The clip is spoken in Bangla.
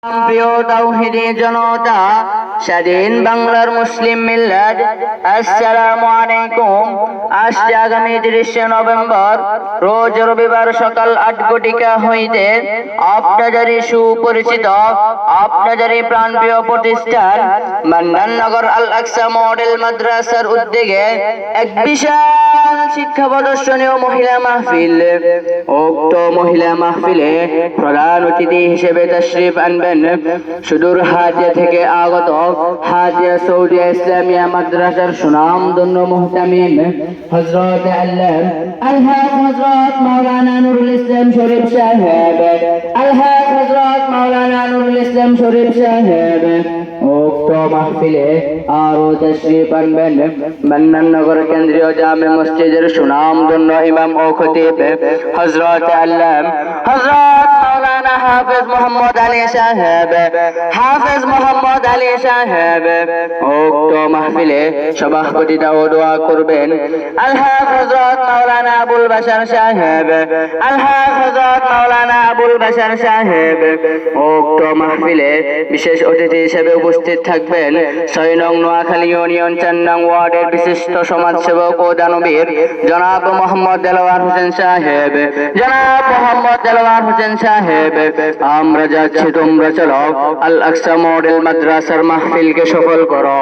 প্রিয় তাওহীদি জনতা, স্বাধীন বাংলার মুসলিম মিল্লাত, আসসালামু আলাইকুম। আজকে আগামী 30 নভেম্বর রোজ রবিবার সকাল 8 ঘটিকা হইতে আপনাদেরই সুপরিচিত, আপনাদেরই প্রাণপ্রিয় প্রতিষ্ঠান মান্নাননগর আল আকসা মডেল মাদ্রাসার উদ্যোগে এক বিশাল শিক্ষা প্রদর্শনী ও মহিলা মাহফিল। উক্ত মহিলা মাহফিলে প্রধান অতিথি হিসেবে তাশরীফ আনবেন সুদূর হাতিয়া থেকে আগত হাতিয়া সৌদিয়া ইসলামিয়া মাদ্রাসার সুনামধন্য মুহতামিম হযরত আলহাজ হযরত মাওলানা নুরুল ইসলাম শরীফ সাহেব, আলহাজ হযরত মাওলানা নুরুল ইসলাম শরীফ সাহেব। উক্ত মাহফিলে আরো তাশরীফ আনবেন মান্নাননগর কেন্দ্রীয় জামে মসজিদের সুনামধন্য ইমাম ও খতিব হযরত মাওলানা হাফেজ মোহাম্মদ আলী সাহেব, হাফেজ মোহাম্মদ আলী সাহেব। উক্ত মাহফিলে সভাপতিতা ও দোয়া করবেন আলহাজ হযরত মাওলানা আবুল বাশার সাহেব, আলহাজ হযরত মাওলানা আবুল বাশার সাহেব। উক্ত মাহফিলে বিশেষ অতিথি হিসেবে উপস্থিত থাকবেন 6 নং নোয়াখালী ইউনিয়ন 4 নং ওয়ার্ডের বিশিষ্ট সমাজসেবক ও দানবীর জনাব মোহাম্মদ দেলোয়ার হোসেন সাহেব, জনাব মোহাম্মদ দেলোয়ার হোসেন সাহেব। আমরা যাচ্ছি, তোমরা চলো, আল আকসা মডেল মাদ্রাসার মাহফিলকে সফল করো।